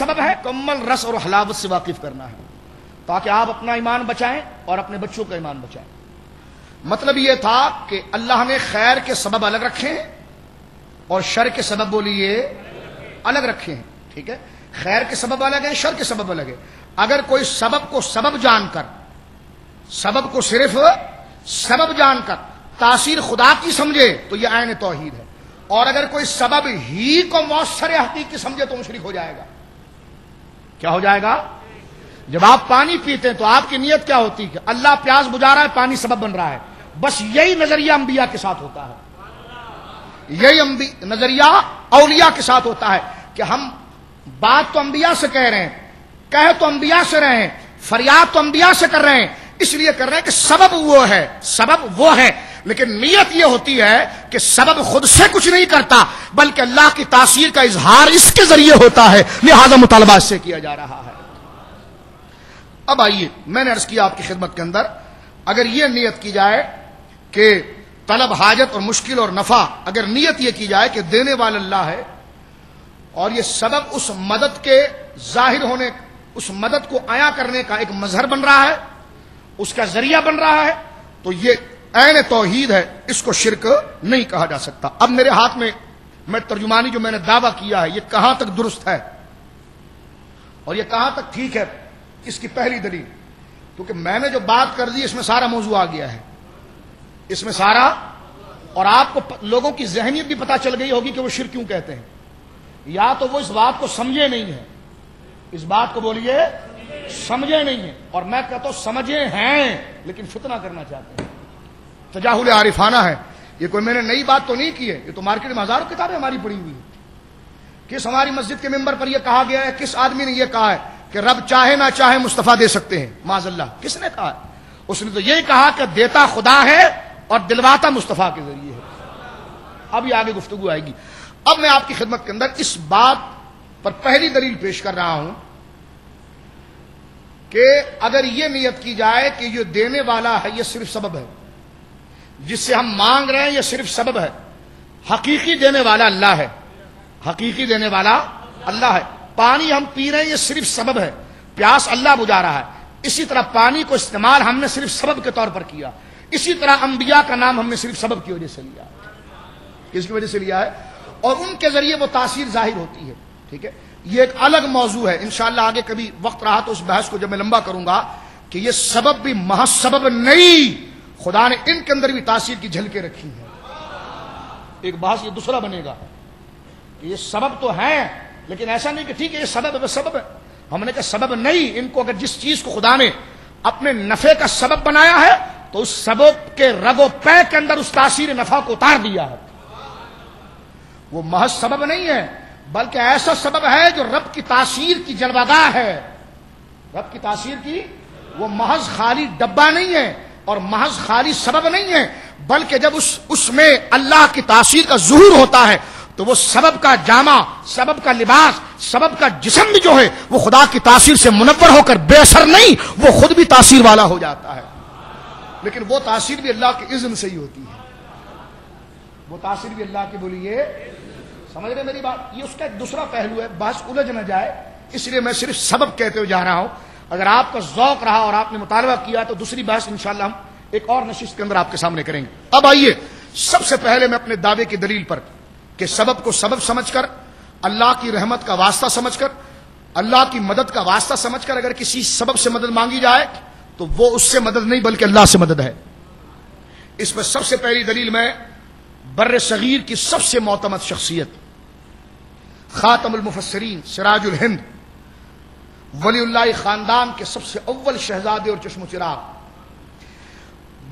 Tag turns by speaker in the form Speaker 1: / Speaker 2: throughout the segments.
Speaker 1: سبب ہے کمل رس اور حلاوت سے واقف کرنا ہے تاکہ آپ اپنا ایمان بچائیں اور اپنے بچوں کا ایمان بچائیں. مطلب یہ تھا کہ اللہ نے خیر کے سبب الگ رکھے ہیں اور شر کے سبب بولیے الگ رکھے ہیں. ٹھیک ہے, خیر کے سبب الگ ہیں, شر کے سبب الگ ہے. اگر کوئی سبب کو سبب جان کر, سبب کو صرف سبب جان کر تاثیر خدا کی سمجھے تو یہ عین توحید ہے, اور اگر کوئی سبب ہی کو مؤثر حقیقی سمجھے تو مشرک ہو جائے گا. کیا ہو جائے گا؟ جب آپ پانی پیتے ہیں تو آپ کی نیت کیا ہوتی ہے کہ اللہ پیاس بجھا رہا ہے, پانی سبب بن رہا ہے. بس یہی نظریہ انبیاء کے ساتھ ہوتا ہے, یہی نظریہ اولیاء کے ساتھ ہوتا ہے کہ ہم بات تو انبیاء سے کہہ رہے ہیں, کہہ تو انبیاء سے رہے ہیں, فریاد تو انبیاء سے کر رہے ہیں, اس لیے کر رہے ہیں کہ سبب وہ ہے, سبب وہ ہے, لیکن نیت یہ ہوتی ہے کہ سبب خود سے کچھ نہیں کرتا بلکہ اللہ کی تاثیر کا اظہار اس کے ذریعے ہوتا ہے, لہذا مطالبہ اس سے کیا جا رہا ہے. اب آئیے, میں نے عرض کیا آپ کی خدمت کے اندر, اگر یہ نیت کی جائے کہ طلب حاجت اور مشکل اور نفع, اگر نیت یہ کی جائے کہ دینے والا اللہ ہے اور یہ سبب اس مدد کے ظاہر ہونے, اس مدد کو عیاں کرنے کا ایک مظہر بن رہا ہے, اس کا ذریعہ بن رہا ہے, تو یہ عین توحید ہے, اس کو شرک نہیں کہا جا سکتا. اب میرے ہاتھ میں ترجمانی جو میں نے دعویٰ کیا ہے یہ کہاں تک درست ہے اور یہ کہاں تک ٹھیک ہے, اس کی پہلی دلیل, کیونکہ میں نے جو بات کر دی اس میں سارا موضوع آ گیا ہے, اس میں سارا, اور آپ کو لوگوں کی ذہنیت بھی پتہ چل گئی ہوگی کہ وہ شرک کیوں کہتے ہیں. یا تو وہ اس بات کو سمجھے نہیں ہیں, اس بات کو بولیے سمجھے نہیں ہیں, اور میں کہتا ہوں سمجھے ہیں لیکن فتنہ کرنا چاہتے ہیں. تجاہل عارفانہ ہے, یہ کوئی میں نے نئی بات تو نہیں کی ہے, یہ تو مارکیٹ میں ہزاروں کتابیں ہماری پڑھی ہوئی ہیں. کس ہماری مسجد کے ممبر پر یہ کہا گیا ہے, کس آدمی نے یہ کہا ہے کہ رب چاہے نہ چاہے مصطفیٰ دے سکتے ہیں؟ معاذ اللہ, کس نے کہا ہے؟ اس نے تو یہی کہا کہ دیتا خدا ہے اور دلواتا مصطفیٰ کے ذریعے ہے. اب یہ آگے گفتگو آئے گی. اب میں آپ کی خدمت کے اندر اس بات پر پہلی دلیل پیش کر رہا ہوں کہ اگر یہ نیت کی جائے کہ یہ دینے والا ہے یہ صرف سبب ہے, جس سے ہم مانگ رہے ہیں یہ صرف سبب ہے, حقیقی دینے والا اللہ ہے, حقیقی دینے والا اللہ ہے. پانی ہم پی رہے ہیں یہ صرف سبب ہے, پیاس اللہ بجھا رہا ہے. اسی طرح پانی کو استعمال ہم نے صرف سبب کے طور پر کیا. اسی طرح انبیاء کا نام ہم نے صرف سبب کی وجہ سے لیا. کس کی وجہ سے لیا ہے؟ اور ان کے ذریعے وہ تاثیر ظاہر ہوتی ہے. ٹھیک ہے, یہ ایک الگ موضوع ہے, انشاءاللہ آگے کبھی وقت رہا تو اس بحث کو جب میں لمبا کروں گا کہ یہ سبب بھی محض سبب نہیں, خدا نے ان کے اندر بھی تاثیر کی جھلکیں رکھی ہیں. ایک بحث یہ دوسرا بنے گا کہ یہ سبب تو ہیں لیکن ایسا نہیں کہ ٹھیک ہے یہ سبب ہے, سبب ہے. ہم نے کہا سبب نہیں, ان کو اگر جس چیز کو خدا نے اپنے نفع کا سبب بنایا ہے تو اس سبب کے رگ و پے کے اندر اس تاثیر نفع کو اتار دیا ہے. وہ محض سبب نہیں ہے بلکہ ایسا سبب ہے جو رب کی تاثیر کی جلوہگاہ ہے. رب کی تاثیر کی وہ محض خالی ڈبہ نہیں ہے اور محض خالی سبب نہیں ہے, بلکہ جب اس میں اللہ کی تاثیر کا ظہور ہوتا ہے تو وہ سبب کا جامہ, سبب کا لباس, سبب کا جسم بھی جو ہے وہ خدا کی تاثیر سے منور ہو کر بے اثر نہیں, وہ خود بھی تاثیر والا ہو جاتا ہے. لیکن وہ تاثیر بھی اللہ کے اذن سے ہی ہوتی ہے, وہ تاثیر بھی اللہ کی بولیے, سمجھ رہے میری بات؟ یہ اس کا ایک دوسرا پہلو ہے, بحث الجھ نہ جائے اس لیے میں صرف سبب کہتے ہوئے جا رہا ہوں. اگر آپ کا ذوق رہا اور آپ نے مطالبہ کیا تو دوسری بحث انشاءاللہ ہم ایک اور نشست کے اندر آپ کے سامنے کریں گے. اب آئیے, سب سے پہلے میں اپنے دعوے کی دلیل پر کہ سبب کو سبب سمجھ کر, اللہ کی رحمت کا واسطہ سمجھ کر, اللہ کی مدد کا واسطہ سمجھ کر اگر کسی سبب سے مدد مانگی جائے تو وہ اس سے مدد نہیں بلکہ اللہ سے مدد ہے. اس میں سب سے پہلی دلیل میں بر صغیر کی سب سے معتمد شخصیت, خاتم المفسرین, سراج الہند, ولی اللہ خاندان کے سب سے اول شہزادے اور چشم و چراغ,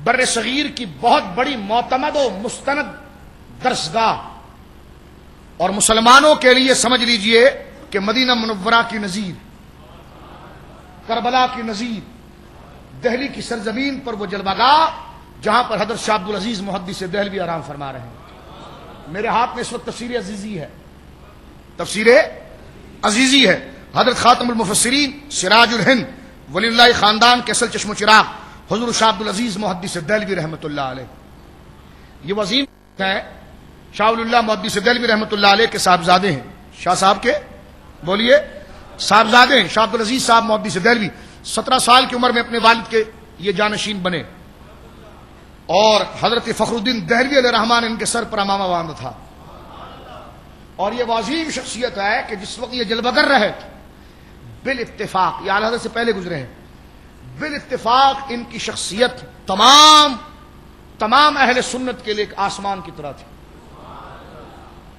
Speaker 1: بر صغیر کی بہت بڑی معتمد و مستند درسگاہ, اور مسلمانوں کے لیے سمجھ لیجئے کہ مدینہ منورہ کی نظیر, کربلا کی نظیر, دہلی کی سرزمین پر وہ جلوہگاہ جہاں پر حضرت شاہ عبدالعزیز محدث دہلوی آرام فرما رہے ہیں. میرے ہاتھ میں اس وقت تفسیر عزیزی ہے, تفسیر عزیزی ہے, حضرت خاتم المفسرین, سراج الہند, ولی اللہ خاندان کے اصل چشم و چراغ حضور شاہ عبدالعزیز محدث دہلوی رحمۃ اللہ علیہ. یہ وزیم ہیں, شاہ اللہ محدث دہلوی رحمۃ اللہ علیہ کے صاحبزادے ہیں, شاہ صاحب کے بولیے صاحبزادے ہیں شاہ عبدالعزیز صاحب محدث دہلوی، 17 سال کی عمر میں اپنے والد کے یہ جانشین بنے، اور حضرت فخر الدین دہلوی علیہ الرحمٰن ان کے سر پر امامہ باندھا تھا. اور یہ عظیم شخصیت ہے کہ جس وقت یہ جلوہ گر رہے بالاتفاق، یہ اعلی حضرت سے پہلے گزرے ہیں، بالاتفاق ان کی شخصیت تمام اہل سنت کے لیے ایک آسمان کی طرح تھی،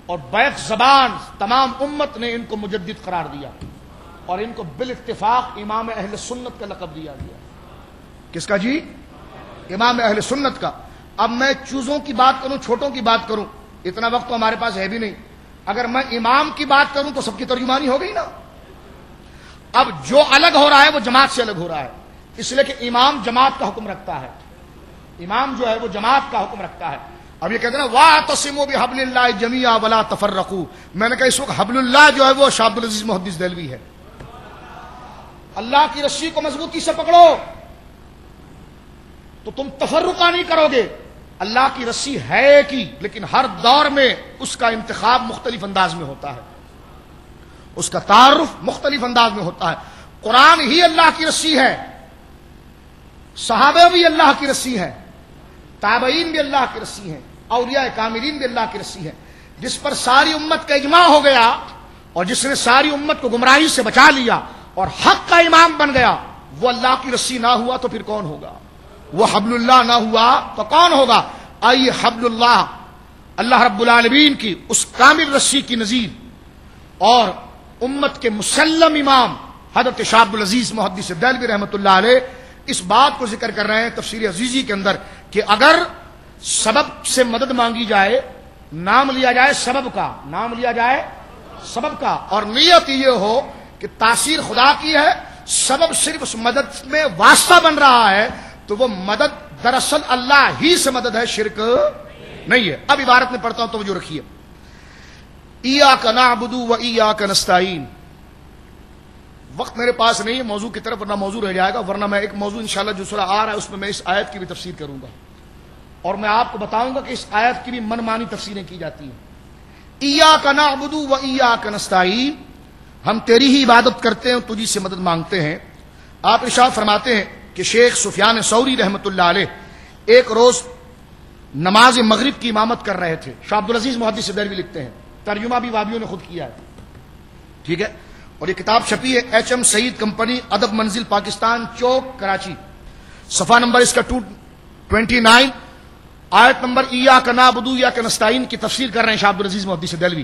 Speaker 1: اور بیک زبان تمام امت نے ان کو مجدد قرار دیا، اور ان کو بالاتفاق امام اہل سنت کا لقب دیا گیا. کس کا جی؟ امام اہل سنت کا. اب میں چوزوں کی بات کروں، چھوٹوں کی بات کروں، اتنا وقت تو ہمارے پاس ہے بھی نہیں. اگر میں امام کی بات کروں تو سب کی ترجمانی ہو گئی نا. اب جو الگ ہو رہا ہے وہ جماعت سے الگ ہو رہا ہے، اس لیے کہ امام جماعت کا حکم رکھتا ہے، امام جو ہے وہ جماعت کا حکم رکھتا ہے. اب یہ کہتے ہیں واعتصموا بحبل اللہ جمیعا ولا تفرقوا، میں نے کہا اس وقت حبل اللہ جو ہے وہ شاہ عبدالعزیز محدث دہلوی ہے. اللہ کی رسی کو مضبوطی سے پکڑو تو تم تفرقہ نہیں کرو گے. اللہ کی رسی ہے کی، لیکن ہر دور میں اس کا انتخاب مختلف انداز میں ہوتا ہے، اس کا تعارف مختلف انداز میں ہوتا ہے. قرآن ہی اللہ کی رسی ہے، صحابہ بھی اللہ کی رسی ہے، تابعین بھی اللہ کی رسی ہیں، اولیاء کاملین بھی اللہ کی رسی ہے. جس پر ساری امت کا اجماع ہو گیا اور جس نے ساری امت کو گمراہی سے بچا لیا اور حق کا امام بن گیا، وہ اللہ کی رسی نہ ہوا تو پھر کون ہوگا؟ وہ حبل اللہ نہ ہوا تو کون ہوگا؟ آئیے حبل اللہ، اللہ رب العالمین کی اس کامل رسی کی نظیر اور امت کے مسلم امام حضرت شاہ عبدالعزیز محدث دہلوی رحمۃ اللہ علیہ اس بات کو ذکر کر رہے ہیں تفسیر عزیزی کے اندر کہ اگر سبب سے مدد مانگی جائے، نام لیا جائے سبب کا، نام لیا جائے سبب کا، اور نیت یہ ہو کہ تاثیر خدا کی ہے، سبب صرف اس مدد میں واسطہ بن رہا ہے، تو وہ مدد دراصل اللہ ہی سے مدد ہے، شرک نہیں ہے. اب عبارت میں پڑھتا ہوں، توجہ رکھیے. ایاک نعبد و ایاک نستعین. وقت میرے پاس نہیں ہے موضوع کی طرف، ورنہ موضوع رہ جائے گا، ورنہ میں ایک موضوع انشاءاللہ جو سورہ آ رہا ہے اس میں میں اس آیت کی بھی تفسیر کروں گا، اور میں آپ کو بتاؤں گا کہ اس آیت کی بھی من مانی تفسیریں کی جاتی ہیں. ایاک نعبد و ایاک نستعین، ہم تیری ہی عبادت کرتے ہیں، تجھی سے مدد مانگتے ہیں. آپ ارشاد فرماتے ہیں کہ شیخ سفیان ثوری رحمۃ اللہ علیہ ایک روز نماز مغرب کی امامت کر رہے تھے. شاہ عبدالعزیز محدث دہلوی لکھتے ہیں، ترجمہ بھی وابیوں نے خود کیا ہے، ٹھیک ہے، اور یہ کتاب چھپی ہے ایچ ایم سعید کمپنی، ادب منزل پاکستان چوک کراچی. صفحہ نمبر اس کا 229، آیت نمبر ایاک نعبد و ایاک نستعین کی تفسیر کر رہے ہیں شاہ عبدالعزیز محدث دہلوی.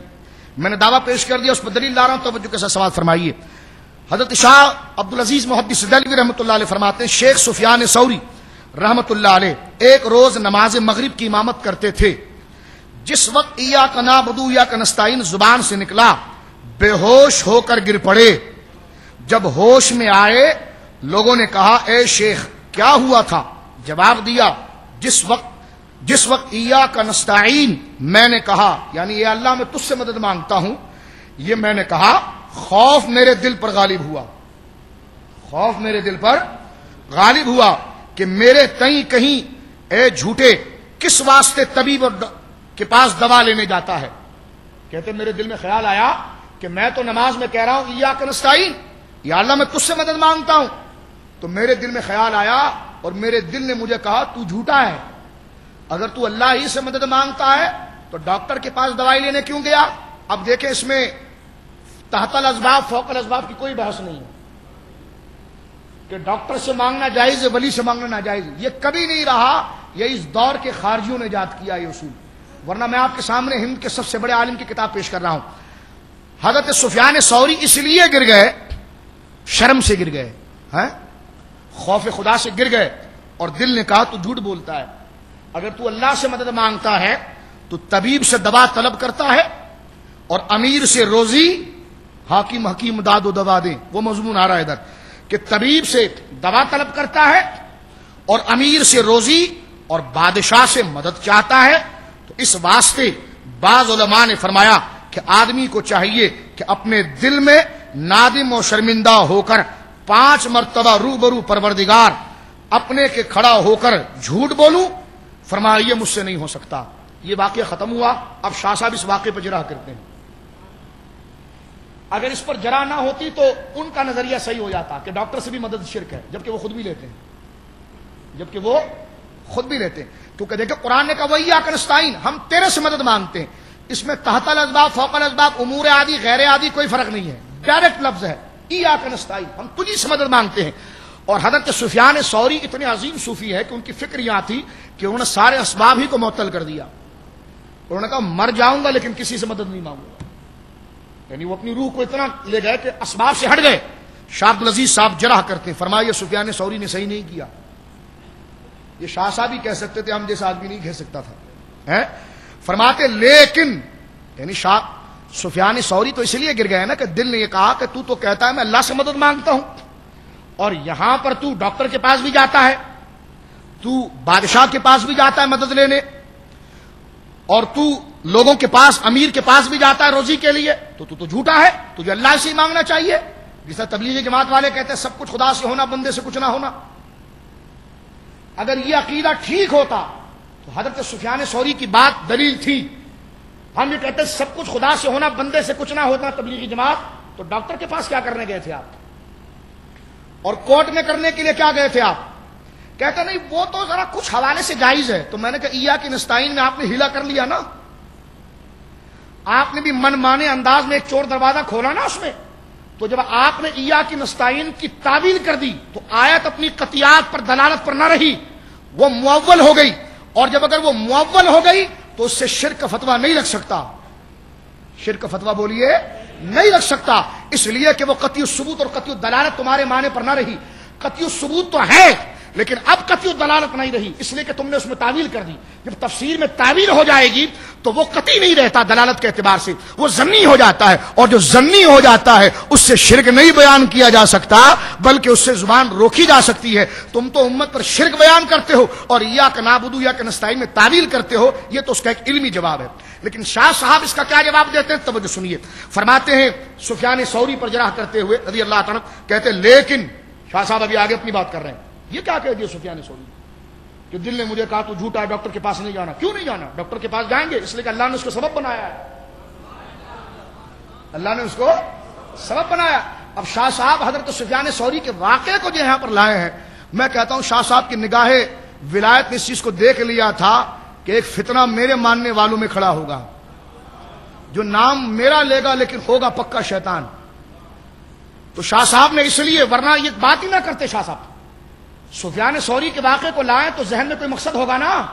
Speaker 1: میں نے دعویٰ پیش کر دیا، اس پر دلیل لا رہا ہوں، توجہ کے ساتھ سوال فرمائیے. حضرت شاہ عبدالعزیز محدث دہلوی رحمۃ اللہ علیہ فرماتے ہیں شیخ سفیان ثوری رحمۃ اللہ علیہ ایک روز نماز مغرب کی امامت کرتے تھے. جس وقت ایاک نعبد و ایاک نستعین زبان سے نکلا، بے ہوش ہو کر گر پڑے. جب ہوش میں آئے لوگوں نے کہا اے شیخ کیا ہوا تھا؟ جواب دیا جس وقت ایاک نستعین میں نے کہا، یعنی اے اللہ میں تجھ سے مدد مانگتا ہوں، یہ میں نے کہا، خوف میرے دل پر غالب ہوا، خوف میرے دل پر غالب ہوا کہ میرے تئیں کہیں اے جھوٹے کس واسطے طبیب کے پاس دوا لینے جاتا ہے. کہتے میرے دل میں خیال آیا کہ میں تو نماز میں کہہ رہا ہوں ایاک نستعین، یا اللہ میں تجھ سے مدد مانگتا ہوں، تو میرے دل میں خیال آیا اور میرے دل نے مجھے کہا تو جھوٹا ہے، اگر تو اللہ ہی سے مدد مانگتا ہے تو ڈاکٹر کے پاس دوائی لینے کیوں گیا؟ اب دیکھیں اس میں تحت الاسباب فوق الاسباب کی کوئی بحث نہیں ہے کہ ڈاکٹر سے مانگنا جائز ہے، ولی سے مانگنا ناجائز ہے، یہ کبھی نہیں رہا، یہ اس دور کے خارجیوں نے ایجاد کیا یہ اصول. ورنہ میں آپ کے سامنے ہند کے سب سے بڑے عالم کی کتاب پیش کر رہا ہوں. حضرت سفیان ثوری اس لیے گر گئے، شرم سے گر گئے، خوف خدا سے گر گئے، اور دل نے کہا تو جھوٹ بولتا ہے، اگر تو اللہ سے مدد مانگتا ہے تو طبیب سے دوا طلب کرتا ہے اور امیر سے روزی، حاکم حکیم داد و دوا دیں، وہ مضمون آ رہا ہے ادھر کہ طبیب سے دوا طلب کرتا ہے اور امیر سے روزی اور بادشاہ سے مدد چاہتا ہے. تو اس واسطے بعض علماء نے فرمایا کہ آدمی کو چاہیے کہ اپنے دل میں نادم و شرمندہ ہو کر 5 مرتبہ روبرو پروردگار اپنے کے کھڑا ہو کر جھوٹ بولوں. فرمایا یہ مجھ سے نہیں ہو سکتا. یہ واقعہ ختم ہوا. اب شاہ صاحب اس واقعے پر جرح کرتے ہیں. اگر اس پر جرا نہ ہوتی تو ان کا نظریہ صحیح ہو جاتا کہ ڈاکٹر سے بھی مدد شرک ہے، جبکہ وہ خود بھی لیتے ہیں، کیونکہ دیکھیں قرآن نے کہا وَإِيَّاكَ نَسْتَعِينُ، ہم تیرے سے مدد مانگتے ہیں. اس میں تحت الاسباب، فوق الاسباب، امور عادی، غیر عادی کوئی فرق نہیں ہے، ڈائریکٹ لفظ ہے ایاک نستعین، ہم تجھی سے مدد مانگتے ہیں. اور حضرت سفیان ثوری اتنے عظیم صوفی ہے کہ ان کی فکر یہاں تھی کہ انہوں نے سارے اسباب ہی کو معطل کر دیا. انہوں نے کہا مر جاؤں گا لیکن کسی سے مدد نہیں مانگوں گا، یعنی وہ اپنی روح کو اتنا لے گئے کہ اسباب سے ہٹ گئے. شاہ عبدالعزیز صاحب جرح کرتے ہیں، فرمایا سفیان ثوری نے صحیح نہیں کیا. یہ شاہ صاحب ہی کہہ سکتے تھے، ہم جیسا آدمی نہیں کہہ سکتا تھا. فرماتے لیکن یعنی شاہ سفیان ثوری تو اس لیے گر گئے نا کہ دل نے یہ کہا کہ تو کہتا ہے میں اللہ سے مدد مانگتا ہوں، اور یہاں پر تو ڈاکٹر کے پاس بھی جاتا ہے، تو بادشاہ کے پاس بھی جاتا ہے مدد لینے، اور تو لوگوں کے پاس، امیر کے پاس بھی جاتا ہے روزی کے لیے، تو جھوٹا ہے. تجھے اللہ سے ہی مانگنا چاہیے. جیسا تبلیغی جماعت والے کہتے ہیں سب کچھ خدا سے ہونا، بندے سے کچھ نہ ہونا. اگر یہ عقیدہ ٹھیک ہوتا تو حضرت سفیان ثوری کی بات دلیل تھی. ہم یہ کہتے ہیں سب کچھ خدا سے ہونا، بندے سے کچھ نہ ہوتا تبلیغی جماعت، تو ڈاکٹر کے پاس کیا کرنے گئے تھے آپ؟ اور کورٹ میں کرنے کے لیے کیا گئے تھے آپ؟ کہتے نہیں وہ تو ذرا کچھ حوالے سے جائز ہے. تو میں نے کہا ایاک نستعین میں آپ نے ہیلا کر لیا نا، آپ نے بھی من مانے انداز میں ایک چور دروازہ کھولا نا اس میں. تو جب آپ نے ایاک نستعین کی تعویل کر دی تو آیت اپنی قطعیات پر، دلالت پر نہ رہی، وہ مؤول ہو گئی. اور جب اگر وہ مؤول ہو گئی تو اس سے شرک کا فتویٰ نہیں لگ سکتا. شرک کا فتویٰ بولیے نہیں لگ سکتا، اس لیے کہ وہ قطعی الثبوت اور قطعی الدلالت تمہارے معنی پر نہ رہی. قطعی الثبوت تو ہے لیکن اب قطعی الدلالت نہیں رہی، اس لیے کہ تم نے اس میں تعویل کر دی. جب تفسیر میں تعویل ہو جائے گی تو وہ قطعی نہیں رہتا دلالت کے اعتبار سے، وہ ظنی ہو جاتا ہے. اور جو ظنی ہو جاتا ہے اس سے شرک نہیں بیان کیا جا سکتا بلکہ اس سے زبان روکی جا سکتی ہے. تم تو امت پر شرک بیان کرتے ہو اور ایاک نعبد و ایاک نستعین میں تعویل کرتے ہو. یہ تو اس کا ایک علمی جواب ہے. لیکن شاہ صاحب اس کا کیا جواب دیتے ہیں؟ توجہ سنیے. فرماتے ہیں سفیان ثوری پر جرح کرتے ہوئے رضی اللہ تعالیٰ، کہتے ہیں لیکن شاہ صاحب ابھی آگے اپنی بات کر رہے ہیں. یہ کیا کہہ دیا سفیان ثوری کہ دل نے مجھے کہا تو جھوٹا ہے، ڈاکٹر کے پاس نہیں جانا. کیوں نہیں جانا؟ ڈاکٹر کے پاس جائیں گے اس لیے کہ اللہ نے اس کو سبب بنایا ہے، اللہ نے اس کو سبب بنایا. اب شاہ صاحب حضرت سفیان ثوری کے واقعے کو جو یہاں پر لائے ہیں، میں کہتا ہوں شاہ صاحب کی نگاہ ولایت نے اس چیز کو دیکھ لیا تھا کہ ایک فتنہ میرے ماننے والوں میں کھڑا ہوگا جو نام میرا لے گا لیکن ہوگا پکا شیطان. تو شاہ صاحب نے اس لیے، ورنہ یہ بات ہی نہ کرتے شاہ صاحب. سفیان ثوری کے واقعے کو لائیں تو ذہن میں کوئی مقصد ہوگا نا،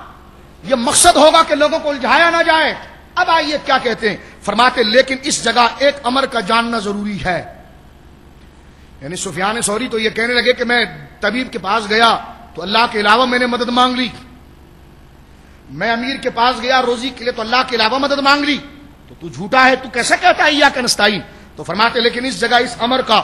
Speaker 1: یہ مقصد ہوگا کہ لوگوں کو الجھایا نہ جائے. اب آئیے کیا کہتے ہیں. فرماتے لیکن اس جگہ ایک امر کا جاننا ضروری ہے. یعنی سفیان ثوری تو یہ کہنے لگے کہ میں طبیب کے پاس گیا تو اللہ کے علاوہ میں نے مدد مانگ لی، میں امیر کے پاس گیا روزی کے لیے تو اللہ کے علاوہ مدد مانگ لی. تو جھوٹا ہے، تو کیسے کہتا ہے ایاک نستعین؟ تو فرماتے لیکن اس جگہ اس امر کا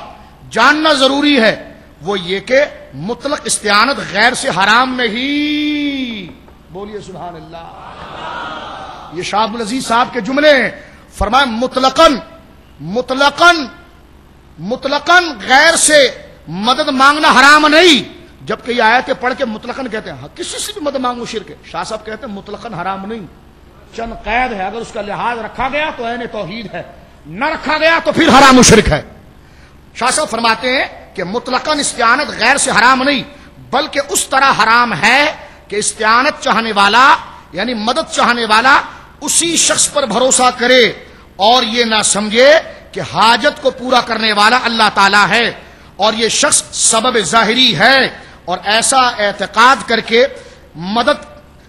Speaker 1: جاننا ضروری ہے، وہ یہ کہ مطلق استعانت غیر سے حرام نہیں. بولیے سبحان اللہ. یہ شاہ عبدالعزیز صاحب کے جملے ہیں. فرمایا مطلقاً غیر سے مدد مانگنا حرام نہیں، جبکہ یہ آیتیں پڑھ کے مطلقاً کہتے ہیں کسی سے بھی مدد مانگو شرک ہے. شاہ صاحب کہتے ہیں مطلقاً حرام نہیں، چند قید ہے، اگر اس کا لحاظ رکھا گیا تو عین توحید ہے، نہ رکھا گیا تو پھر حرام و شرک ہے. شاہ صاحب فرماتے ہیں کہ مطلقاً استعانت غیر سے حرام نہیں بلکہ اس طرح حرام ہے کہ استعانت چاہنے والا یعنی مدد چاہنے والا اسی شخص پر بھروسہ کرے اور یہ نہ سمجھے کہ حاجت کو پورا کرنے والا اللہ تعالیٰ ہے اور یہ شخص سبب ظاہری ہے. اور ایسا اعتقاد کر کے مدد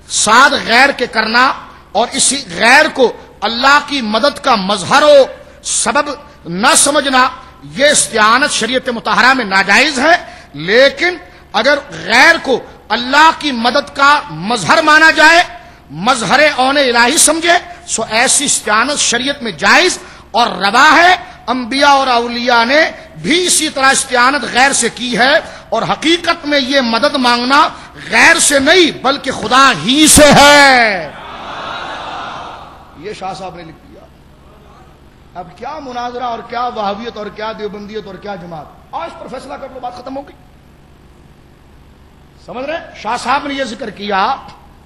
Speaker 1: ساتھ غیر کے کرنا اور اسی غیر کو اللہ کی مدد کا مظہر و سبب نہ سمجھنا، یہ استعانت شریعت مطہرہ میں ناجائز ہے. لیکن اگر غیر کو اللہ کی مدد کا مظہر مانا جائے، مظہر اون الہی سمجھے، سو ایسی استعانت شریعت میں جائز اور روا ہے. انبیاء اور اولیاء نے بھی اسی طرح استعانت غیر سے کی ہے، اور حقیقت میں یہ مدد مانگنا غیر سے نہیں بلکہ خدا ہی سے ہے. یہ شاہ صاحب نے لکھ دیا. اب کیا مناظرہ اور کیا وہابیت اور کیا دیوبندیت اور کیا جماعت، آج پر فیصلہ کر لو، بات ختم ہو گئی. سمجھ رہے؟ شاہ صاحب نے یہ ذکر کیا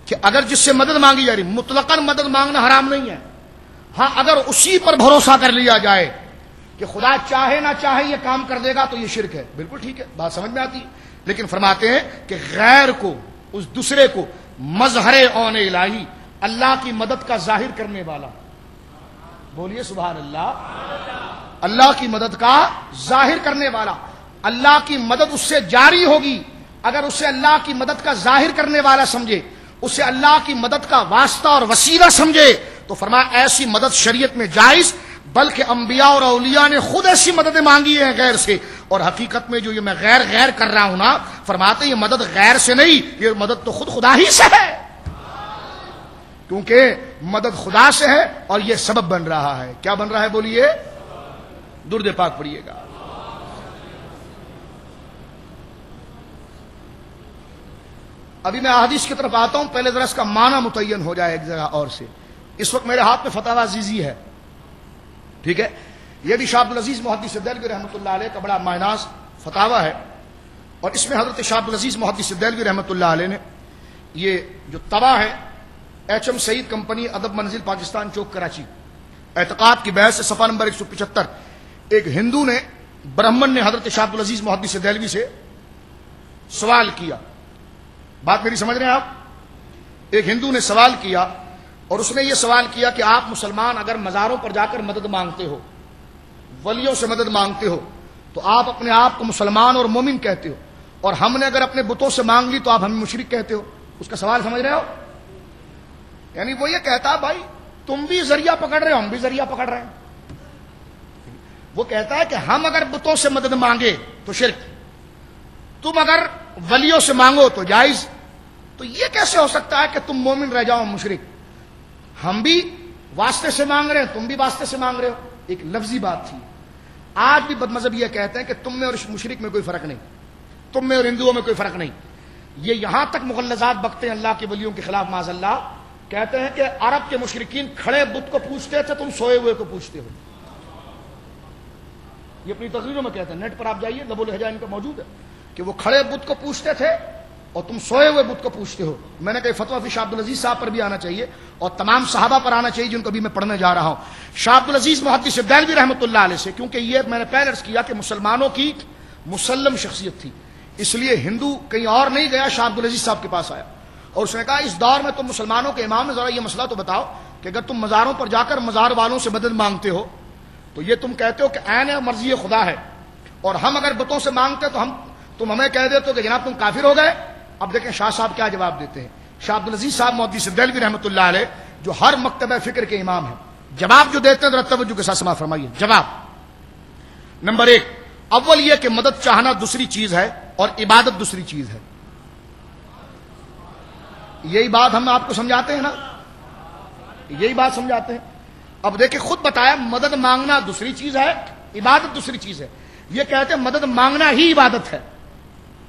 Speaker 1: کہ اگر جس سے مدد مانگی جا رہی، مطلقاً مدد مانگنا حرام نہیں ہے. ہاں اگر اسی پر بھروسہ کر لیا جائے کہ خدا چاہے نہ چاہے یہ کام کر دے گا تو یہ شرک ہے، بالکل ٹھیک ہے، بات سمجھ میں آتی ہے، لیکن فرماتے ہیں کہ غیر کو، اس دوسرے کو مظہر اون الہی، اللہ کی مدد کا ظاہر کرنے والا، بولیے سبحان اللہ، اللہ کی مدد کا ظاہر کرنے والا، اللہ کی مدد اس سے جاری ہوگی اگر اسے اللہ کی مدد کا ظاہر کرنے والا سمجھے، اسے اللہ کی مدد کا واسطہ اور وسیلہ سمجھے، تو فرمایا ایسی مدد شریعت میں جائز، بلکہ انبیاء اور اولیاء نے خود ایسی مددیں مانگی ہیں غیر سے، اور حقیقت میں جو یہ میں غیر کر رہا ہوں نا، فرماتے یہ مدد غیر سے نہیں، یہ مدد تو خود خدا ہی سے ہے، کیونکہ مدد خدا سے ہے اور یہ سبب بن رہا ہے۔ کیا بن رہا ہے بولیے؟ درود پاک پڑھیے گا۔ ابھی میں احادیث کی طرف آتا ہوں، پہلے ذرا اس کا معنی متعین ہو جائے ایک جگہ اور سے۔ اس وقت میرے ہاتھ میں فتاوی عزیزی ہے، ٹھیک ہے، یہ بھی شاہ عبدالعزیز محدث دہلوی رحمۃ اللہ علیہ کا بڑا معناز فتاوی ہے، اور اس میں حضرت شاہ عبدالعزیز محدث دہلوی رحمۃ اللہ علیہ نے یہ جو طبع ہے ایچ ایم سعید کمپنی، ادب منزل، پاکستان چوک، کراچی، اعتقاد کی بحث سے صفحہ نمبر 175، ایک ہندو نے، برہمن نے حضرت شاہ عبدالعزیز محدث دہلوی سے سوال کیا، بات میری سمجھ رہے ہیں آپ؟ ایک ہندو نے سوال کیا، اور اس نے یہ سوال کیا کہ آپ مسلمان اگر مزاروں پر جا کر مدد مانگتے ہو، ولیوں سے مدد مانگتے ہو، تو آپ اپنے آپ کو مسلمان اور مومن کہتے ہو، اور ہم نے اگر اپنے بتوں سے مانگ لی تو آپ ہمیں مشرک کہتے ہو۔ اس کا سوال سمجھ رہے ہو؟ یعنی وہ یہ کہتا بھائی تم بھی ذریعہ پکڑ رہے ہو، ہم بھی ذریعہ پکڑ رہے ہیں۔ وہ کہتا ہے کہ ہم اگر بتوں سے مدد مانگے تو شرک، تم اگر ولیوں سے مانگو تو جائز، تو یہ کیسے ہو سکتا ہے کہ تم مومن رہ جاؤ مشرک؟ ہم بھی واسطے سے مانگ رہے ہیں، تم بھی واسطے سے مانگ رہے ہو، ایک لفظی بات تھی۔ آج بھی بدمذہب یہ کہتے ہیں کہ تم میں اور مشرک میں کوئی فرق نہیں، تم میں اور ہندوؤں میں کوئی فرق نہیں۔ یہ یہاں تک مغلظات بکتے ہیں اللہ کے ولیوں کے خلاف معاذ اللہ، کہتے ہیں کہ عرب کے مشرکین کھڑے بت کو پوچھتے تھے، تم سوئے ہوئے کو پوچھتے ہو۔ یہ اپنی تقریروں میں کہتے ہیں، نیٹ پر آپ جائیے، لب الہجا ان کا موجود ہے، کہ وہ کھڑے بت کو پوچھتے تھے اور تم سوئے ہوئے بت کو پوچھتے ہو۔ میں نے کہا فتویٰ فی شاہ عبدالعزیز صاحب پر بھی آنا چاہیے اور تمام صحابہ پر آنا چاہیے جن کو بھی میں پڑھنے جا رہا ہوں۔ شاہ عبدالعزیز محدث دہلوی رحمۃ اللہ علیہ سے، کیونکہ یہ میں نے پہلے عرض کیا کہ مسلمانوں کی مسلم شخصیت تھی، اس لیے ہندو کہیں اور نہیں گیا، شاہ عبدالعزیز صاحب کے پاس آیا اور اس نے کہا اس دور میں تم مسلمانوں کے امام، ذرا یہ مسئلہ تو بتاؤ کہ اگر تم مزاروں پر جا کر مزار والوں سے مدد مانگتے ہو تو یہ تم کہتے ہو کہ عین مرضی خدا ہے، اور ہم اگر بتوں سے مانگتے تو تم ہمیں کہہ دیتے ہو کہ جناب تم کافر ہو گئے۔ اب دیکھیں شاہ صاحب کیا جواب دیتے ہیں۔ شاہ عبدالعزیز صاحب محدث دہلوی رحمۃ اللہ علیہ جو ہر مکتبہ فکر کے امام ہیں، جواب جو دیتے ہیں ذرا توجہ کے ساتھ سماعت فرمائیے۔ جواب نمبر 1، اول یہ کہ مدد چاہنا دوسری چیز ہے اور عبادت دوسری چیز ہے۔ یہی بات ہم آپ کو سمجھاتے ہیں نا، یہی بات سمجھاتے ہیں۔ اب دیکھیں خود بتایا مدد مانگنا دوسری چیز ہے، عبادت دوسری چیز ہے۔ یہ کہتے ہیں مدد مانگنا ہی عبادت ہے۔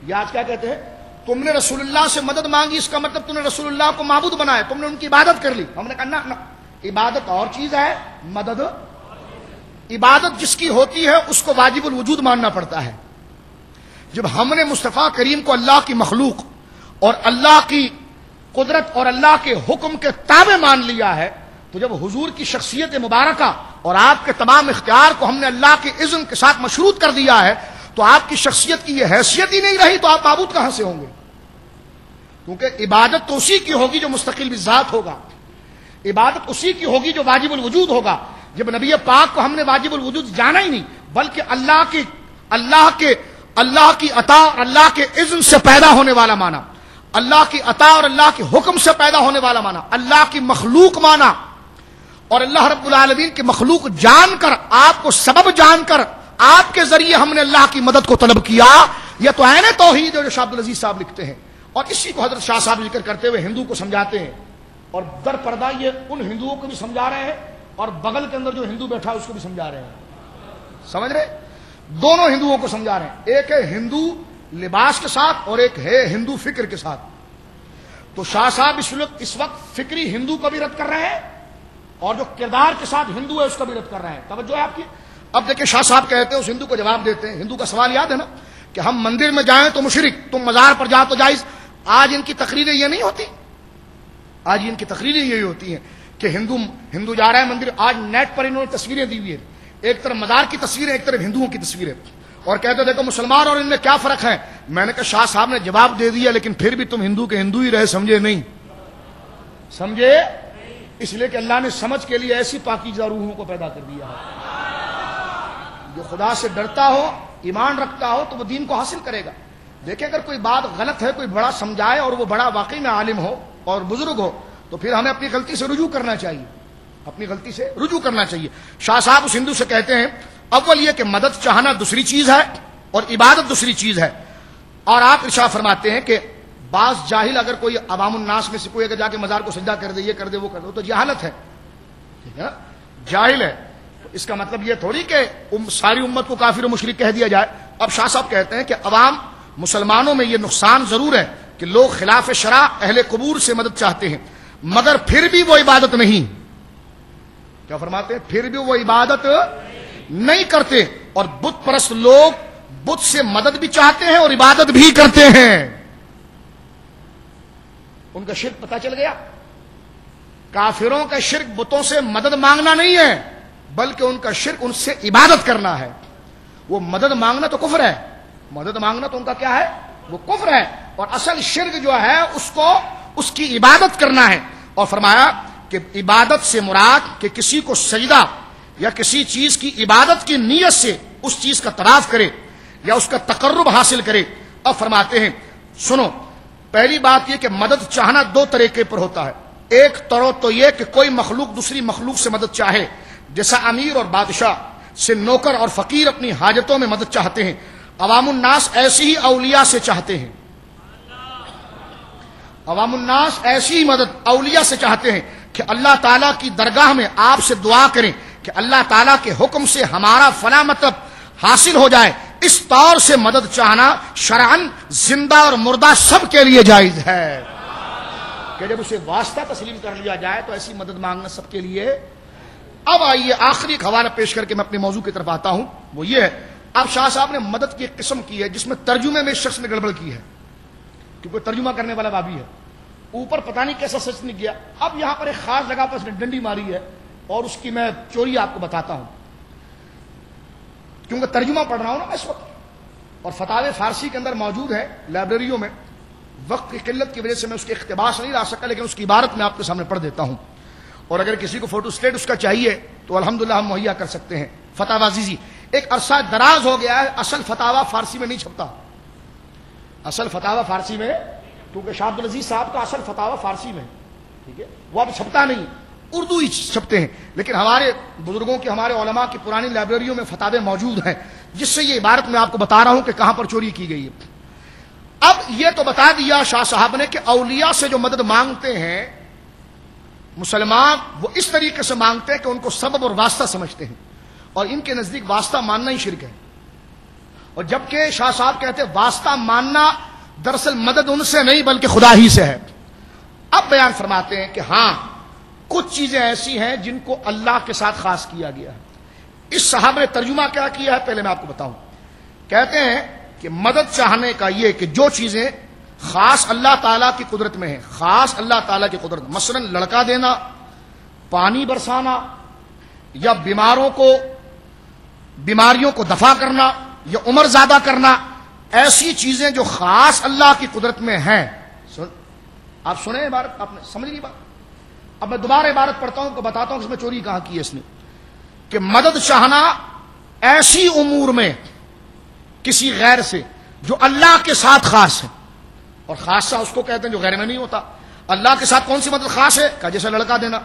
Speaker 1: یہ آج کیا کہتے ہیں؟ تم نے رسول اللہ سے مدد مانگی، اس کا مطلب تم نے رسول اللہ کو معبود بنایا، تم نے ان کی عبادت کر لی۔ ہم نے کہا نہ، عبادت اور چیز ہے، مدد، عبادت جس کی ہوتی ہے اس کو واجب الوجود ماننا پڑتا ہے۔ جب ہم نے مصطفیٰ کریم کو اللہ کی مخلوق اور اللہ کی قدرت اور اللہ کے حکم کے تابع مان لیا ہے، تو جب حضور کی شخصیت مبارکہ اور آپ کے تمام اختیار کو ہم نے اللہ کے اذن کے ساتھ مشروط کر دیا ہے، تو آپ کی شخصیت کی یہ حیثیت ہی نہیں رہی تو آپ معبود کہاں سے ہوں گے؟ کیونکہ عبادت تو اسی کی ہوگی جو مستقل بذات ہوگا، عبادت اسی کی ہوگی جو واجب الوجود ہوگا۔ جب نبی پاک کو ہم نے واجب الوجود جانا ہی نہیں، بلکہ اللہ کی عطا اور اللہ کے اذن سے پیدا ہونے والا مانا، اللہ کی عطا اور اللہ کے حکم سے پیدا ہونے والا مانا، اللہ کی مخلوق مانا، اور اللہ رب العالمین کی مخلوق جان کر، آپ کو سبب جان کر، آپ کے ذریعے ہم نے اللہ کی مدد کو طلب کیا۔ یہ تو عین توحید ہے جو شاہ عبدالعزیز صاحب لکھتے ہیں، اور اسی کو حضرت شاہ صاحب ذکر کرتے ہوئے ہندو کو سمجھاتے ہیں، اور در پردہ یہ ان ہندوؤں کو بھی سمجھا رہے ہیں اور بغل کے اندر جو ہندو بیٹھا ہے اس کو بھی سمجھا رہے ہیں۔ سمجھ رہے؟ دونوں ہندوؤں کو سمجھا رہے ہیں، ایک ہے ہندو لباس کے ساتھ اور ایک ہے ہندو فکر کے ساتھ۔ تو شاہ صاحب اس وقت فکری ہندو کو بھی رد کر رہے ہیں اور جو کردار کے ساتھ ہندو ہے اس کو بھی رد کر رہے ہیں۔ توجہ ہے آپ کی؟ اب دیکھیں شاہ صاحب کہتے ہیں، اس ہندو کو جواب دیتے ہیں۔ ہندو کا سوال یاد ہے نا کہ ہم مندر میں جائیں تو مشرک، تم مزار پر جاؤ تو جائز۔ آج ان کی تقریریں یہ نہیں ہوتی، آج ان کی تقریریں یہی ہوتی ہیں کہ ہندو جا رہا ہے مندر۔ آج نیٹ پر انہوں نے تصویریں دی ہوئی ہیں، ایک طرف مزار کی تصویر ہے، ایک طرف ہندوؤں کی تصویر ہے، اور کہتے دیکھو مسلمان اور ان میں کیا فرق ہے. میں نے کہا شاہ صاحب نے جواب دے دیا، لیکن پھر بھی تم ہندو کے ہندو ہی رہے، سمجھے نہیں؟ سمجھے؟ اس لیے کہ اللہ نے سمجھ کے لیے ایسی پاکیزہ روحوں کو پیدا کر دیا ہے. جو خدا سے ڈرتا ہو، ایمان رکھتا ہو، تو وہ دین کو حاصل کرے گا. دیکھیں اگر کوئی بات غلط ہے، کوئی بڑا سمجھائے اور وہ بڑا واقعی میں عالم ہو اور بزرگ ہو، تو پھر ہمیں اپنی غلطی سے رجوع کرنا چاہیے، اپنی غلطی سے رجوع کرنا چاہیے. شاہ صاحب اس ہندو سے کہتے ہیں اول یہ کہ مدد چاہنا دوسری چیز ہے اور عبادت دوسری چیز ہے. اور آپ ارشاد فرماتے ہیں کہ بعض جاہل اگر کوئی عوام الناس میں سے کوئی اگر جا کے مزار کو سجدہ کر دے، یہ کر دے، وہ کر دے، تو جہالت ہے، ٹھیک ہے، جاہل ہے. اس کا مطلب یہ تھوڑی کہ ساری امت کو کافر و مشرک کہہ دیا جائے. اب شاہ صاحب کہتے ہیں کہ عوام مسلمانوں میں یہ نقصان ضرور ہے کہ لوگ خلاف شرع اہل قبور سے مدد چاہتے ہیں، مگر پھر بھی وہ عبادت نہیں. کیا فرماتے ہیں؟ پھر بھی وہ عبادت نہیں کرتے. اور بت پرست لوگ بت سے مدد بھی چاہتے ہیں اور عبادت بھی کرتے ہیں. ان کا شرک پتہ چل گیا. کافروں کا شرک بتوں سے مدد مانگنا نہیں ہے، بلکہ ان کا شرک ان سے عبادت کرنا ہے. وہ مدد مانگنا تو کفر ہے، مدد مانگنا تو ان کا کیا ہے؟ وہ کفر ہے. اور اصل شرک جو ہے اس کو اس کی عبادت کرنا ہے. اور فرمایا کہ عبادت سے مراد کہ کسی کو سجدہ یا کسی چیز کی عبادت کی نیت سے اس چیز کا طواف کرے یا اس کا تقرب حاصل کرے. اب فرماتے ہیں سنو، پہلی بات یہ کہ مدد چاہنا دو طریقے پر ہوتا ہے. ایک طرح تو یہ کہ کوئی مخلوق دوسری مخلوق سے مدد چاہے، جیسا امیر اور بادشاہ سے نوکر اور فقیر اپنی حاجتوں میں مدد چاہتے ہیں. عوام الناس ایسی ہی اولیاء سے چاہتے ہیں، عوام الناس ایسی ہی مدد اولیاء سے چاہتے ہیں کہ اللہ تعالیٰ کی درگاہ میں آپ سے دعا کریں کہ اللہ تعالیٰ کے حکم سے ہمارا فلاں مطلب حاصل ہو جائے. اس طور سے مدد چاہنا شرعاً زندہ اور مردہ سب کے لیے جائز ہے کہ جب اسے واسطہ تسلیم کر لیا جائے تو ایسی مدد مانگنا سب کے لیے. اب آئیے آخری ایک حوالہ پیش کر کے میں اپنے موضوع کی طرف آتا ہوں. وہ یہ ہے، اب شاہ صاحب نے مدد کی ایک قسم کی ہے جس میں ترجمے میں اس شخص نے گڑبڑ کی ہے، کیونکہ ترجمہ کرنے والا بابی ہے، اوپر پتہ نہیں کیسا سچ نہیں کیا. اب یہاں پر ایک خاص جگہ پر اس نے ڈنڈی ماری ہے اور اس کی میں چوری آپ کو بتاتا ہوں، کیونکہ ترجمہ پڑھ رہا ہوں نا اس وقت، اور فتاوی فارسی کے اندر موجود ہے لائبریریوں میں. وقت کی قلت کی وجہ سے میں اس کے اقتباس نہیں لا سکا، لیکن اس کی عبارت میں آپ کے سامنے پڑھ دیتا ہوں. اور اگر کسی کو فوٹو اسٹیٹ اس کا چاہیے تو الحمدللہ ہم مہیا کر سکتے ہیں. فتاوی عزیزی ایک عرصہ دراز ہو گیا ہے اصل فتاوی فارسی میں نہیں چھپتا. اصل فتاوی فارسی میں، کیونکہ شاہ عبدالعزیز صاحب کا اصل فتاوی فارسی میں، ٹھیک ہے، وہ اب چھپتا نہیں، اردو ہی چھپتے ہیں. لیکن ہمارے بزرگوں کے، ہمارے علماء کی پرانی لائبریریوں میں فتاوے موجود ہیں، جس سے یہ عبارت میں آپ کو بتا رہا ہوں کہ کہاں پر چوری کی گئی ہے. اب یہ تو بتا دیا شاہ صاحب نے کہ اولیاء سے جو مدد مانگتے ہیں مسلمان، وہ اس طریقے سے مانگتے ہیں کہ ان کو سبب اور واسطہ سمجھتے ہیں، اور ان کے نزدیک واسطہ ماننا ہی شرک ہے. اور جبکہ شاہ صاحب کہتے ہیں واسطہ ماننا دراصل مدد ان سے نہیں بلکہ خدا ہی سے ہے. اب بیان فرماتے ہیں کہ ہاں کچھ چیزیں ایسی ہیں جن کو اللہ کے ساتھ خاص کیا گیا ہے. اس صاحب نے ترجمہ کیا کیا ہے پہلے میں آپ کو بتاؤں. کہتے ہیں کہ مدد چاہنے کا یہ کہ جو چیزیں خاص اللہ تعالیٰ کی قدرت میں ہیں، خاص اللہ تعالیٰ کی قدرت، مثلا لڑکا دینا، پانی برسانا، یا بیماریوں کو دفع کرنا، یا عمر زیادہ کرنا، ایسی چیزیں جو خاص اللہ کی قدرت میں ہیں. آپ سنیں عبارت، آپ نے سمجھ لی بات. اب میں دوبارہ عبارت پڑھتا ہوں، بتاتا ہوں اس میں چوری کہاں کی ہے اس نے. کہ مدد چاہنا ایسی امور میں کسی غیر سے جو اللہ کے ساتھ خاص ہے، اور خاصہ اس کو کہتے ہیں جو غیر میں نہیں ہوتا. اللہ کے ساتھ کون سی مدد خاص ہے؟ کہ جیسے لڑکا دینا.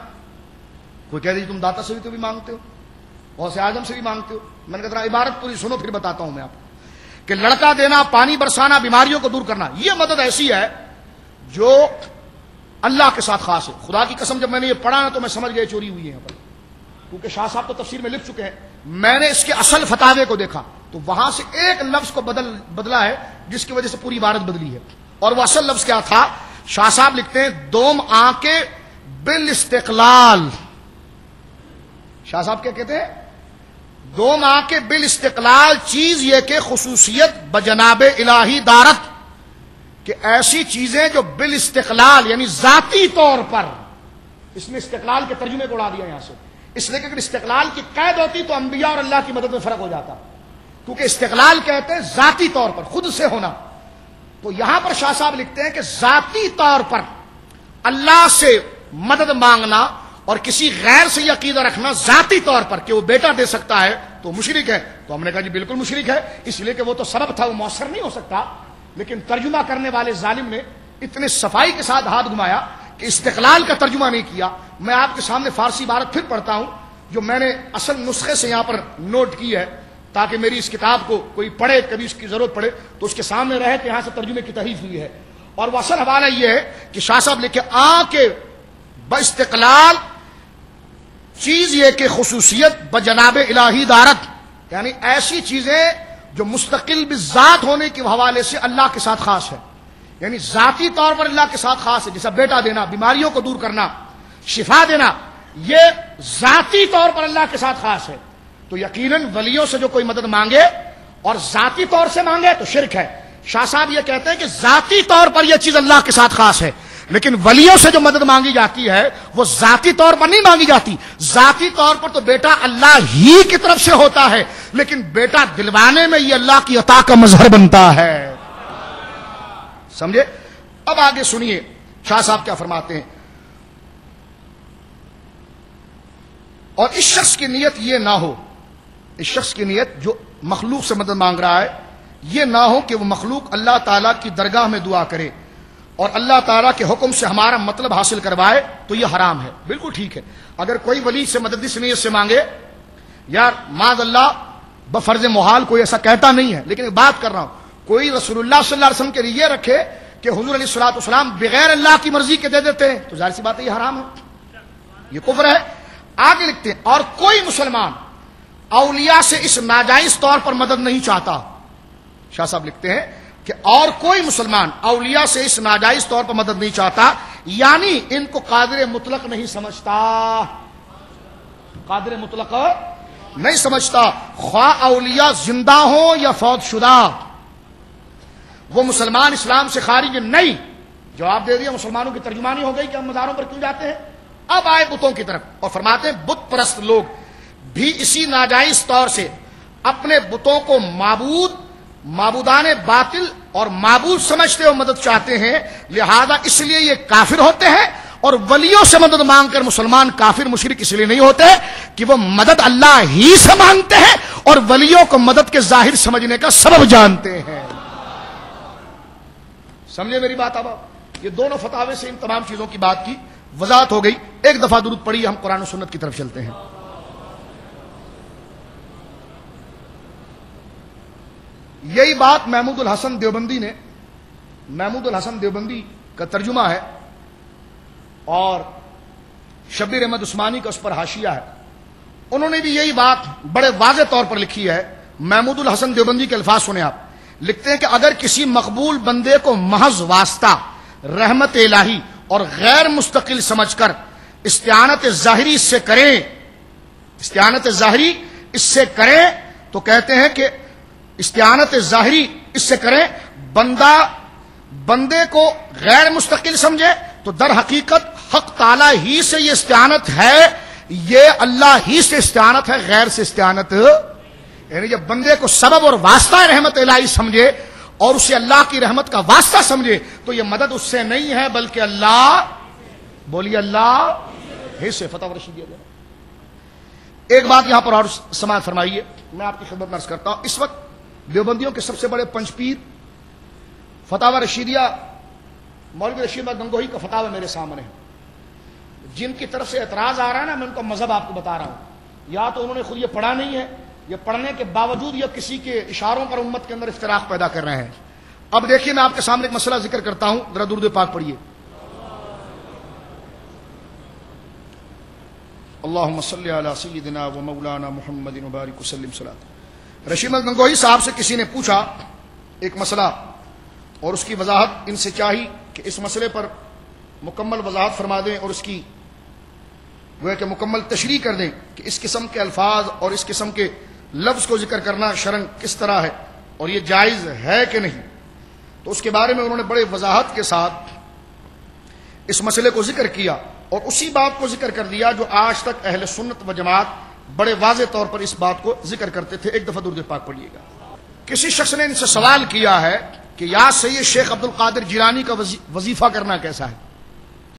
Speaker 1: کوئی کہہ دیجیے تم داتا سے بھی مانگتے ہو، غوث اعظم سے بھی مانگتے ہو. میں نے کہا عبارت پوری سنو پھر بتاتا ہوں میں آپ کو. کہ لڑکا دینا، پانی برسانا، بیماریوں کو دور کرنا، یہ مدد ایسی ہے جو اللہ کے ساتھ خاص ہے. خدا کی قسم جب میں نے یہ پڑھا نا تو میں سمجھ گیا چوری ہوئی ہے یہاں پر، کیونکہ شاہ صاحب تو تفسیر میں لکھ چکے ہیں. میں نے اس کے اصل فتاوے کو دیکھا تو وہاں سے ایک لفظ کو بدلا ہے جس کی وجہ سے پوری عبارت بدلی ہے. اور وہ اصل لفظ کیا تھا؟ شاہ صاحب لکھتے ہیں دوم آنکھیں بالاستقلال. شاہ صاحب کیا کہتے ہیں؟ دوم آنکھیں بالاستقلال، چیز یہ کہ خصوصیت بجناب الہی دارت، کہ ایسی چیزیں جو بالاستقلال یعنی ذاتی طور پر، اس میں استقلال کے ترجمے کو اڑا دیا یہاں سے، اس لیے کہ اگر استقلال کی قید ہوتی تو انبیاء اور اللہ کی مدد میں فرق ہو جاتا، کیونکہ استقلال کہتے ہیں ذاتی طور پر خود سے ہونا. تو یہاں پر شاہ صاحب لکھتے ہیں کہ ذاتی طور پر اللہ سے مدد مانگنا اور کسی غیر سے یہ عقیدہ رکھنا ذاتی طور پر کہ وہ بیٹا دے سکتا ہے تو مشرک ہے. تو ہم نے کہا جی بالکل مشرک ہے، اس لیے کہ وہ تو سبب تھا، وہ مؤثر نہیں ہو سکتا. لیکن ترجمہ کرنے والے ظالم نے اتنے صفائی کے ساتھ ہاتھ گھمایا کہ استقلال کا ترجمہ نہیں کیا. میں آپ کے سامنے فارسی عبارت پھر پڑھتا ہوں جو میں نے اصل نسخے سے یہاں پر نوٹ کی ہے، تاکہ میری اس کتاب کو کوئی پڑھے، کبھی اس کی ضرورت پڑے تو اس کے سامنے رہے کہ یہاں سے ترجمے کی تحریف ہوئی ہے. اور وہ اصل حوالہ یہ ہے کہ شاہ صاحب لکھے کے باستقلال چیز یہ کہ خصوصیت بجناب الہی دارت، یعنی ایسی چیزیں جو مستقل بذات ہونے کے حوالے سے اللہ کے ساتھ خاص ہے، یعنی ذاتی طور پر اللہ کے ساتھ خاص ہے. جیسا بیٹا دینا، بیماریوں کو دور کرنا، شفا دینا، یہ ذاتی طور پر اللہ کے ساتھ خاص ہے. تو یقیناً ولیوں سے جو کوئی مدد مانگے اور ذاتی طور سے مانگے تو شرک ہے. شاہ صاحب یہ کہتے ہیں کہ ذاتی طور پر یہ چیز اللہ کے ساتھ خاص ہے، لیکن ولیوں سے جو مدد مانگی جاتی ہے وہ ذاتی طور پر نہیں مانگی جاتی. ذاتی طور پر تو بیٹا اللہ ہی کی طرف سے ہوتا ہے، لیکن بیٹا دلوانے میں یہ اللہ کی عطا کا مظہر بنتا ہے. سمجھے؟ اب آگے سنیے شاہ صاحب کیا فرماتے ہیں. اور اس شخص کی نیت یہ نہ ہو، اس شخص کی نیت جو مخلوق سے مدد مانگ رہا ہے یہ نہ ہو کہ وہ مخلوق اللہ تعالیٰ کی درگاہ میں دعا کرے اور اللہ تعالیٰ کے حکم سے ہمارا مطلب حاصل کروائے تو یہ حرام ہے. بالکل ٹھیک ہے، اگر کوئی ولی سے مدد اس نیت سے مانگے، یار معاذ اللہ بفرض محال کوئی ایسا کہتا نہیں ہے، لیکن بات کر رہا ہوں کوئی رسول اللہ صلی اللہ علیہ وسلم کے لیے رکھے کہ حضور علیہ الصلوۃ والسلام بغیر اللہ کی مرضی کے دے دیتے ہیں تو ظاہر سی بات ہے یہ حرام ہے، یہ کفر ہے. آگے لکھتے ہیں اور کوئی مسلمان اولیاء سے اس ناجائز طور پر مدد نہیں چاہتا. شاہ صاحب لکھتے ہیں کہ اور کوئی مسلمان اولیاء سے اس ناجائز طور پر مدد نہیں چاہتا، یعنی ان کو قادر مطلق نہیں سمجھتا، قادر مطلق نہیں سمجھتا، خواہ اولیاء زندہ ہوں یا فوت شدہ. وہ مسلمان اسلام سے خارج نہیں. جواب دے دیا، مسلمانوں کی ترجمانی ہو گئی کہ ہم مزاروں پر کیوں جاتے ہیں. اب آئے بتوں کی طرف اور فرماتے ہیں بت پرست لوگ بھی اسی ناجائز طور سے اپنے بتوں کو معبودان باطل اور معبود سمجھتے ہوئے مدد چاہتے ہیں، لہذا اس لیے یہ کافر ہوتے ہیں. اور ولیوں سے مدد مانگ کر مسلمان کافر مشرک اس لیے نہیں ہوتے کہ وہ مدد اللہ ہی سے مانگتے ہیں اور ولیوں کو مدد کے ظاہر سمجھنے کا سبب جانتے ہیں. سمجھے میری بات؟ اب یہ دونوں فتاوے سے ان تمام چیزوں کی بات کی وضاحت ہو گئی. ایک دفعہ درود پڑھی، ہم قرآن و سنت کی طرف چلتے ہیں. یہی بات محمود الحسن دیوبندی نے، محمود الحسن دیوبندی کا ترجمہ ہے اور شبیر احمد عثمانی کا اس پر حاشیہ ہے. انہوں نے بھی یہی بات بڑے واضح طور پر لکھی ہے. محمود الحسن دیوبندی کے الفاظ سنیں آپ. لکھتے ہیں کہ اگر کسی مقبول بندے کو محض واسطہ، رحمت الہی اور غیر مستقل سمجھ کر استعانت ظاہری اس سے کریں، استعانت ظاہری اس سے کریں تو کہتے ہیں کہ استعانت ظاہری اس سے کریں، بندے کو غیر مستقل سمجھے تو در حقیقت حق تعالی ہی سے یہ استعانت ہے، یہ اللہ ہی سے استعانت ہے، غیر سے استعانت. یعنی جب بندے کو سبب اور واسطہ رحمت الہی سمجھے اور اسے اللہ کی رحمت کا واسطہ سمجھے تو یہ مدد اس سے نہیں ہے بلکہ اللہ، بولیے اللہ ہی سے. فتح رشیدیہ دے. ایک بات یہاں پر اور سماعت فرمائیے، میں آپ کی خدمت میں عرض کرتا ہوں. اس وقت دیوبندیوں کے سب سے بڑے پنچ پیر فتح رشیدیہ مولوی رشید احمد گنگوہی کا فتاوی میرے سامنے ہے. جن کی طرف سے اعتراض آ رہا ہے نا، میں ان کا مذہب آپ کو بتا رہا ہوں. یا تو انہوں نے خود یہ پڑھا نہیں ہے، یہ پڑھنے کے باوجود یہ کسی کے اشاروں پر امت کے اندر افتراق پیدا کر رہے ہیں. اب دیکھیے میں آپ کے سامنے ایک مسئلہ ذکر کرتا ہوں، ذرا درود پاک پڑھیے. اللہم صلی علی سیدنا و مولانا محمد مبارک وسلم صلاۃ. رشید احمد گنگوہی صاحب سے کسی نے پوچھا ایک مسئلہ اور اس کی وضاحت ان سے چاہی کہ اس مسئلے پر مکمل وضاحت فرما دیں اور اس کی وہ کہ مکمل تشریح کر دیں کہ اس قسم کے الفاظ اور اس قسم کے لفظ کو ذکر کرنا شرعاً کس طرح ہے اور یہ جائز ہے کہ نہیں. تو اس کے بارے میں انہوں نے بڑے وضاحت کے ساتھ اس مسئلے کو ذکر کیا اور اسی بات کو ذکر کر دیا جو آج تک اہل سنت و جماعت بڑے واضح طور پر اس بات کو ذکر کرتے تھے. ایک دفعہ درود پاک پڑھیے گا. کسی شخص نے ان سے سوال کیا ہے کہ یا سید شیخ عبد القادر جیلانی کا وظیفہ کرنا کیسا ہے؟